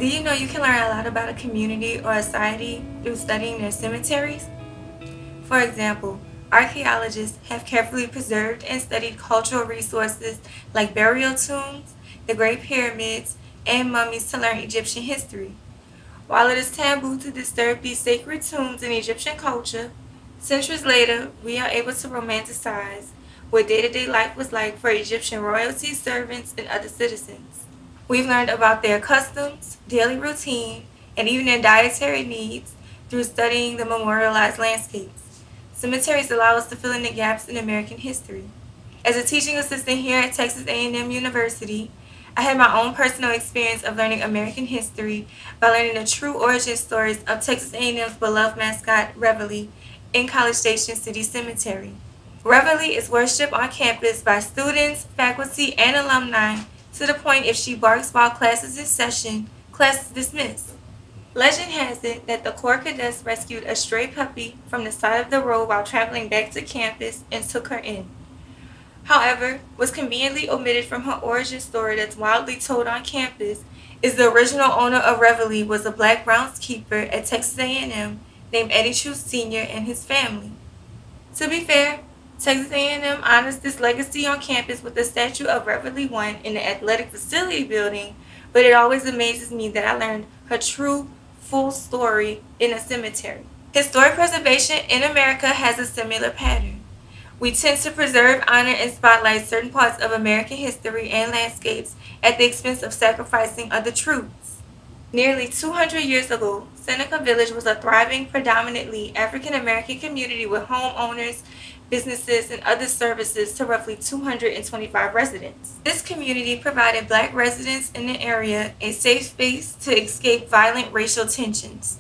Do you know you can learn a lot about a community or a society through studying their cemeteries? For example, archaeologists have carefully preserved and studied cultural resources like burial tombs, the Great Pyramids, and mummies to learn Egyptian history. While it is taboo to disturb these sacred tombs in Egyptian culture, centuries later we are able to romanticize what day-to-day life was like for Egyptian royalty, servants, and other citizens. We've learned about their customs, daily routine, and even their dietary needs through studying the memorialized landscapes. Cemeteries allow us to fill in the gaps in American history. As a teaching assistant here at Texas A&M University, I had my own personal experience of learning American history by learning the true origin stories of Texas A&M's beloved mascot, Reveille, in College Station City Cemetery. Reveille is worshipped on campus by students, faculty, and alumni to the point if she barks while class is in session, class is dismissed. Legend has it that the Corps cadets rescued a stray puppy from the side of the road while traveling back to campus and took her in. However, what's conveniently omitted from her origin story that's wildly told on campus is the original owner of Reveille was a black groundskeeper at Texas A&M named Eddie True Sr. and his family. To be fair, Texas A&M honors this legacy on campus with a statue of Reveille I in the athletic facility building, but it always amazes me that I learned her true, full story in a cemetery. Historic preservation in America has a similar pattern. We tend to preserve, honor, and spotlight certain parts of American history and landscapes at the expense of sacrificing other truths. Nearly 200 years ago, Seneca Village was a thriving, predominantly African American community with homeowners, businesses, and other services to roughly 225 residents. This community provided black residents in the area a safe space to escape violent racial tensions.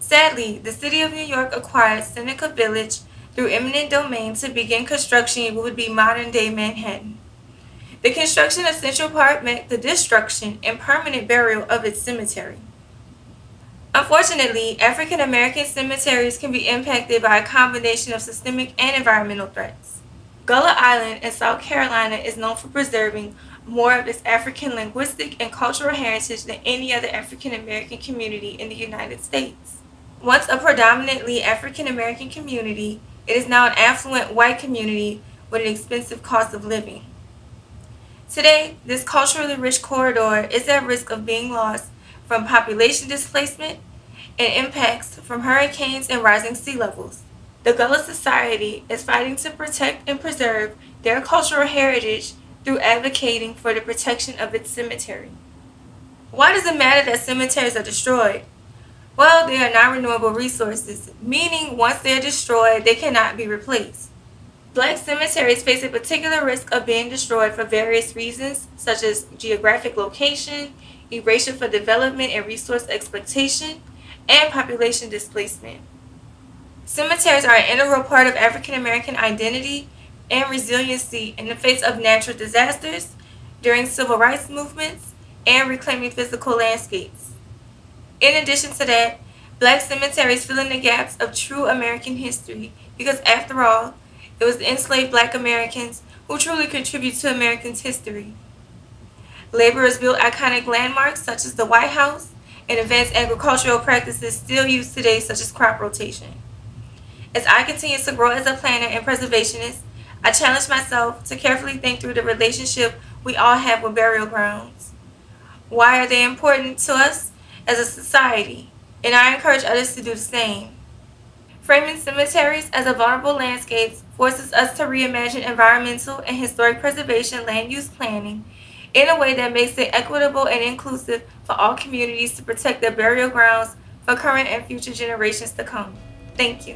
Sadly, the city of New York acquired Seneca Village through eminent domain to begin construction in what would be modern-day Manhattan. The construction of Central Park meant the destruction and permanent burial of its cemetery. Unfortunately, African American cemeteries can be impacted by a combination of systemic and environmental threats. Gullah Island in South Carolina is known for preserving more of its African linguistic and cultural heritage than any other African American community in the United States. Once a predominantly African American community, it is now an affluent white community with an expensive cost of living. Today, this culturally rich corridor is at risk of being lost from population displacement and impacts from hurricanes and rising sea levels. The Gullah Society is fighting to protect and preserve their cultural heritage through advocating for the protection of its cemetery. Why does it matter that cemeteries are destroyed? Well, they are non-renewable resources, meaning once they are destroyed, they cannot be replaced. Black cemeteries face a particular risk of being destroyed for various reasons, such as geographic location, erasure for development and resource exploitation, and population displacement. Cemeteries are an integral part of African American identity and resiliency in the face of natural disasters, during civil rights movements, and reclaiming physical landscapes. In addition to that, black cemeteries fill in the gaps of true American history because, after all, it was the enslaved black Americans who truly contribute to Americans' history. Laborers built iconic landmarks such as the White House and advanced agricultural practices still used today such as crop rotation. As I continue to grow as a planner and preservationist, I challenge myself to carefully think through the relationship we all have with burial grounds. Why are they important to us as a society? And I encourage others to do the same. Framing cemeteries as a vulnerable landscapes forces us to reimagine environmental and historic preservation land use planning in a way that makes it equitable and inclusive for all communities to protect their burial grounds for current and future generations to come. Thank you.